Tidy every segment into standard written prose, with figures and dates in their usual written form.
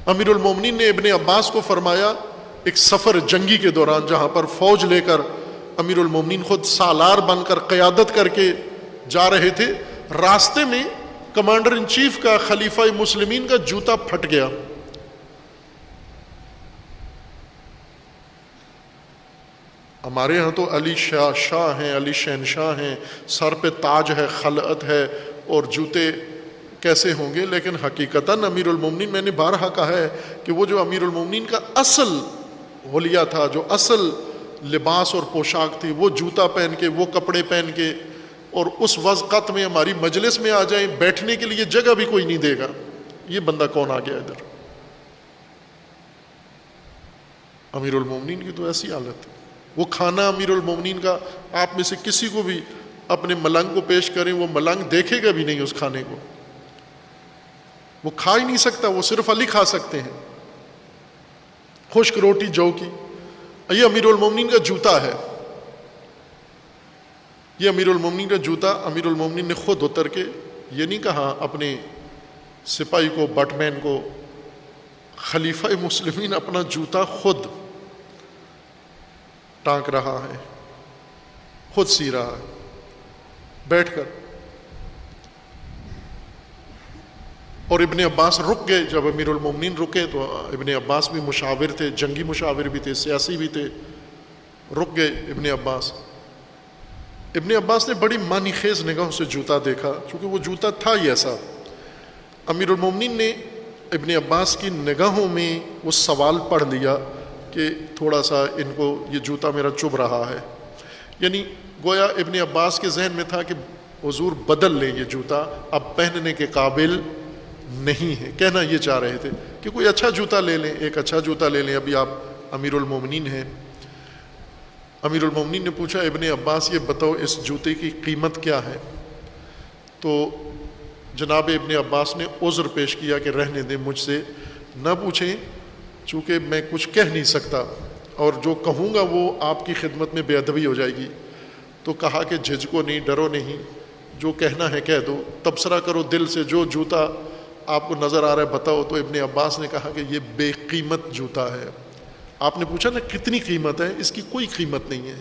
امیر المومنین نے ابن عباس کو فرمایا ایک سفر جنگی کے دوران جہاں پر فوج لے کر امیر المومنین خود سالار بن کر قیادت کر کے جا رہے تھے، راستے میں کمانڈر ان چیف کا خلیفہ مسلمین کا جوتا پھٹ گیا. ہمارے ہاں تو علی شاہ ہیں، علی شہنشاہ ہیں، سر پہ تاج ہے، خلعت ہے، اور جوتے کیسے ہوں گے؟ لیکن حقیقتاً امیر المومنین، میں نے بارہا کہا ہے کہ وہ جو امیر المومنین کا اصل حلیہ تھا، جو اصل لباس اور پوشاک تھی، وہ جوتا پہن کے، وہ کپڑے پہن کے، اور اس وضعت میں ہماری مجلس میں آ جائیں، بیٹھنے کے لیے جگہ بھی کوئی نہیں دے گا. یہ بندہ کون آ گیا ادھر؟ امیر المومنین کی تو ایسی حالت ہے. وہ کھانا امیر المومنین کا، آپ میں سے کسی کو بھی اپنے ملنگ کو پیش کریں، وہ ملنگ دیکھے گا بھی نہیں اس کھانے کو، وہ کھا ہی نہیں سکتا، وہ صرف علی کھا سکتے ہیں. خشک روٹی جو کی، یہ امیر المومنین کا جوتا ہے. یہ امیر المومنین کا جوتا، امیر المومنین نے خود اتر کے یہ نہیں کہا اپنے سپاہی کو، بٹ مین کو، خلیفہ مسلمین اپنا جوتا خود ٹانک رہا ہے، خود سی رہا ہے بیٹھ کر. اور ابن عباس رک گئے. جب امیر المومنین رکے تو ابن عباس بھی مشاور تھے، جنگی مشاور بھی تھے، سیاسی بھی تھے. رک گئے ابن عباس. ابن عباس نے بڑی معنی خیز نگاہوں سے جوتا دیکھا، چونکہ وہ جوتا تھا ہی ایسا. امیر المومنین نے ابن عباس کی نگاہوں میں وہ سوال پڑھ لیا کہ تھوڑا سا ان کو یہ جوتا میرا چبھ رہا ہے. یعنی گویا ابن عباس کے ذہن میں تھا کہ حضور بدل لیں یہ جوتا، اب پہننے کے قابل نہیں ہے. کہنا یہ چاہ رہے تھے کہ کوئی اچھا جوتا لے لیں، ایک اچھا جوتا لے لیں، ابھی آپ امیر المومنین ہیں. امیر المومنین نے پوچھا ابن عباس یہ بتاؤ اس جوتے کی قیمت کیا ہے؟ تو جناب ابن عباس نے عذر پیش کیا کہ رہنے دیں، مجھ سے نہ پوچھیں، چونکہ میں کچھ کہہ نہیں سکتا اور جو کہوں گا وہ آپ کی خدمت میں بے ادبی ہو جائے گی. تو کہا کہ جھجکو نہیں، ڈرو نہیں، جو کہنا ہے کہہ دو، تبصرہ کرو دل سے، جو جوتا آپ کو نظر آ رہا ہے بتاؤ. تو ابن عباس نے کہا کہ یہ بے قیمت جوتا ہے. آپ نے پوچھا نا کتنی قیمت ہے؟ اس کی کوئی قیمت نہیں ہے،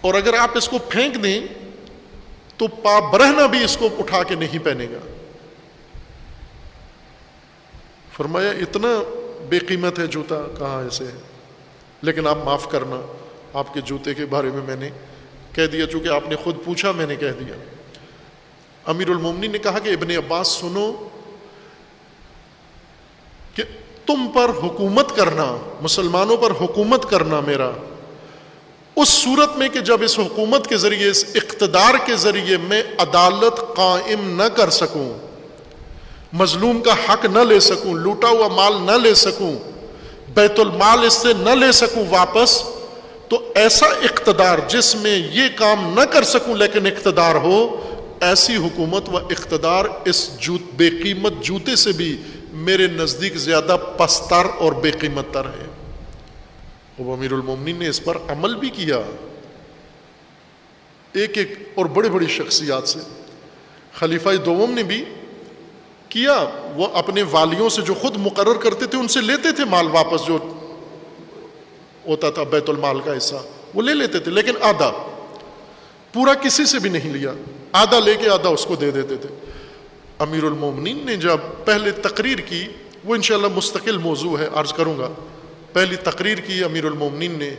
اور اگر آپ اس کو پھینک دیں تو پا برہنہ بھی اس کو اٹھا کے نہیں پہنے گا. فرمایا اتنا بے قیمت ہے جوتا؟ کہاں ایسے ہے. لیکن آپ معاف کرنا، آپ کے جوتے کے بارے میں نے کہہ دیا، چونکہ آپ نے خود پوچھا میں نے کہہ دیا. امیر المومنین نے کہا کہ ابن عباس سنو، کہ تم پر حکومت کرنا، مسلمانوں پر حکومت کرنا میرا، اس صورت میں کہ جب اس حکومت کے ذریعے، اس اقتدار کے ذریعے میں عدالت قائم نہ کر سکوں، مظلوم کا حق نہ لے سکوں، لوٹا ہوا مال نہ لے سکوں، بیت المال اس سے نہ لے سکوں واپس، تو ایسا اقتدار جس میں یہ کام نہ کر سکوں لیکن اقتدار ہو، ایسی حکومت و اقتدار اس بے قیمت جوتے سے بھی میرے نزدیک زیادہ پستر اور بے قیمت تر ہے. وہ امیر المومنین نے اس پر عمل بھی کیا، ایک ایک اور بڑی بڑی شخصیات سے. خلیفہ دوم نے بھی کیا، وہ اپنے والیوں سے جو خود مقرر کرتے تھے ان سے لیتے تھے مال واپس، جو ہوتا تھا بیت المال کا حصہ وہ لے لیتے تھے، لیکن آدھا، پورا کسی سے بھی نہیں لیا، آدھا لے کے آدھا اس کو دے دیتے تھے. امیر المومنین نے جب پہلے تقریر کی، وہ انشاءاللہ مستقل موضوع ہے، عرض کروں گا، پہلی تقریر کی امیر المومنین نے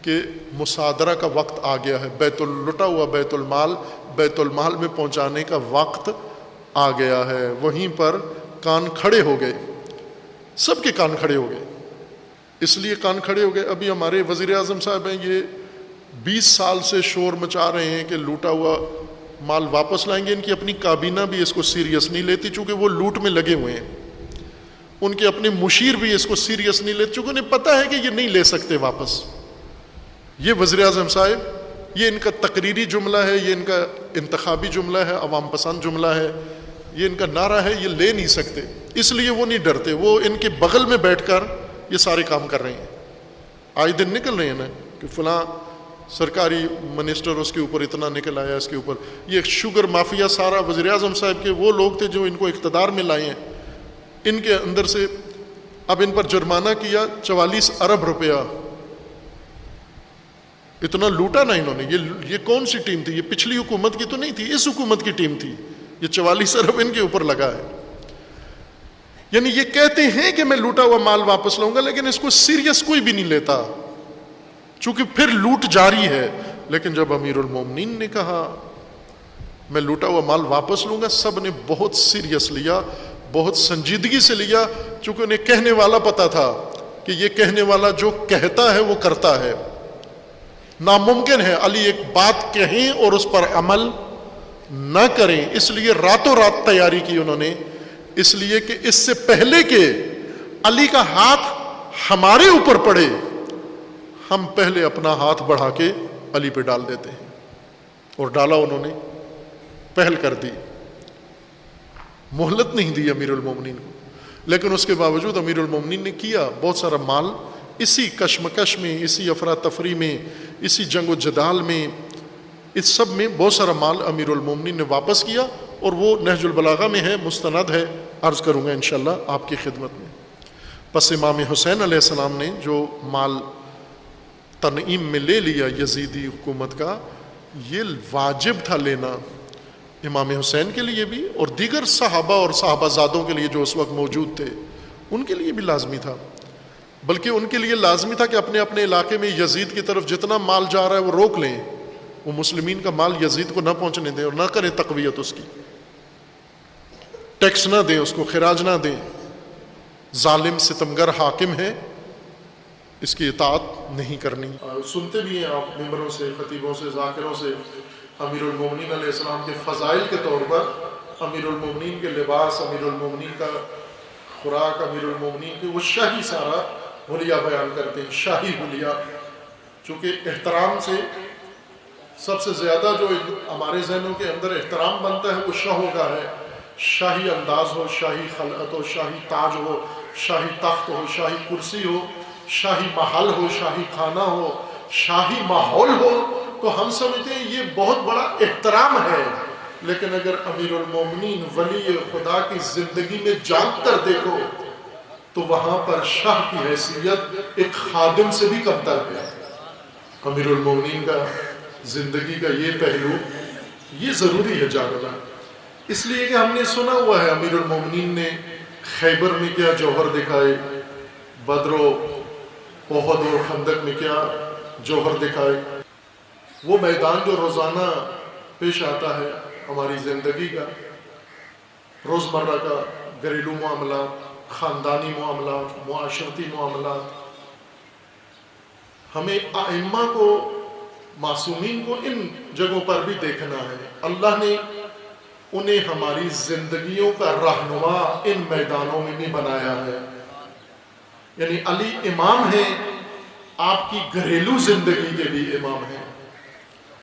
کہ مصادرہ کا وقت آ گیا ہے، لٹا ہوا بیت المال میں پہنچانے کا وقت آ گیا ہے. وہیں پر کان کھڑے ہو گئے، سب کے کان کھڑے ہو گئے. اس لیے کان کھڑے ہو گئے، ابھی ہمارے وزیر اعظم صاحب ہیں، یہ 20 سال سے شور مچا رہے ہیں کہ لوٹا ہوا مال واپس لائیں گے. ان کی اپنی کابینہ بھی اس کو سیریس نہیں لیتی، چونکہ وہ لوٹ میں لگے ہوئے ہیں. ان کے اپنے مشیر بھی اس کو سیریس نہیں لیتے، چونکہ انہیں پتہ ہے کہ یہ نہیں لے سکتے واپس. یہ وزیر اعظم صاحب، یہ ان کا تقریری جملہ ہے، یہ ان کا انتخابی جملہ ہے، عوام پسند جملہ ہے، یہ ان کا نعرہ ہے، یہ لے نہیں سکتے. اس لیے وہ نہیں ڈرتے، وہ ان کے بغل میں بیٹھ کر یہ سارے کام کر رہے ہیں. آج دن نکل رہے ہیں نا کہ فلاں سرکاری منسٹر اس کے اوپر اتنا نکل آیا، اس کے اوپر یہ شوگر مافیا سارا وزیر اعظم صاحب کے وہ لوگ تھے جو ان کو اقتدار میں لائے ہیں، ان کے اندر سے اب ان پر جرمانہ کیا 44 ارب روپیہ، اتنا لوٹا نا انہوں نے۔ یہ کون سی ٹیم تھی؟ یہ پچھلی حکومت کی تو نہیں تھی، اس حکومت کی ٹیم تھی، یہ 44 ارب ان کے اوپر لگا ہے۔ یعنی یہ کہتے ہیں کہ میں لوٹا ہوا مال واپس لاؤں گا، لیکن اس کو سیریس کوئی بھی نہیں لیتا، چونکہ پھر لوٹ جاری ہے۔ لیکن جب امیر المومنین نے کہا میں لوٹا ہوا مال واپس لوں گا، سب نے بہت سیریس لیا، بہت سنجیدگی سے لیا، چونکہ انہیں کہنے والا پتا تھا کہ یہ کہنے والا جو کہتا ہے وہ کرتا ہے۔ ناممکن ہے علی ایک بات کہیں اور اس پر عمل نہ کریں، اس لیے راتوں رات تیاری کی انہوں نے، اس لیے کہ اس سے پہلے کہ علی کا ہاتھ ہمارے اوپر پڑے، ہم پہلے اپنا ہاتھ بڑھا کے علی پہ ڈال دیتے ہیں۔ اور ڈالا انہوں نے، پہل کر دی، مہلت نہیں دی امیر المومنین کو۔ لیکن اس کے باوجود امیر المومنین نے کیا، بہت سارا مال اسی کشمکش میں، اسی افراتفری میں، اسی جنگ و جدال میں، اس سب میں بہت سارا مال امیر المومنین نے واپس کیا، اور وہ نہج البلاغہ میں ہے، مستند ہے، عرض کروں گا انشاءاللہ آپ کی خدمت میں۔ پس امام حسین علیہ السلام نے جو مال تنعیم میں لے لیا یزیدی حکومت کا، یہ واجب تھا لینا امام حسین کے لیے بھی، اور دیگر صحابہ اور صحابہ زادوں کے لیے جو اس وقت موجود تھے ان کے لیے بھی لازمی تھا۔ بلکہ ان کے لیے لازمی تھا کہ اپنے اپنے علاقے میں یزید کی طرف جتنا مال جا رہا ہے وہ روک لیں، وہ مسلمین کا مال یزید کو نہ پہنچنے دیں اور نہ کریں تقویت اس کی، ٹیکس نہ دیں اس کو، خراج نہ دیں۔ ظالم ستمگر حاکم ہے، اس کی اطاعت نہیں کرنی۔ سنتے بھی ہیں آپ ممبروں سے، خطیبوں سے، ذاکروں سے امیر المومنین علیہ السلام کے فضائل کے طور پر، امیر المومنین کے لباس، امیر المومنین کا خوراک، امیر المومنین کے وہ شاہی سارا حلیہ بیان کرتے ہیں، شاہی حلیہ، چونکہ احترام سے سب سے زیادہ جو ہمارے ذہنوں کے اندر احترام بنتا ہے وہ شاہوں کا ہے۔ شاہی انداز ہو، شاہی خلعت ہو، شاہی تاج ہو، شاہی تخت ہو، شاہی کرسی ہو، شاہی محل ہو، شاہی کھانا ہو، شاہی ماحول ہو، تو ہم سمجھتے ہیں یہ بہت بڑا احترام ہے۔ لیکن اگر امیر المومنین ولی خدا کی زندگی میں جھانک کر دیکھو تو وہاں پر شاہ کی حیثیت ایک خادم سے بھی کمتر ہے۔ امیر المومنین کا زندگی کا یہ پہلو یہ ضروری ہے جاننا، اس لیے کہ ہم نے سنا ہوا ہے امیر المومنین نے خیبر میں کیا جوہر دکھائے، بدر و احد اور خندق میں کیا جوہر دکھائے۔ وہ میدان جو روزانہ پیش آتا ہے ہماری زندگی کا، روزمرہ کا گھریلو معاملات، خاندانی معاملات، معاشرتی معاملات، ہمیں ائمہ کو، معصومین کو ان جگہوں پر بھی دیکھنا ہے۔ اللہ نے انہیں ہماری زندگیوں کا رہنما ان میدانوں میں بھی بنایا ہے۔ یعنی علی امام ہیں، آپ کی گھریلو زندگی کے بھی امام ہیں۔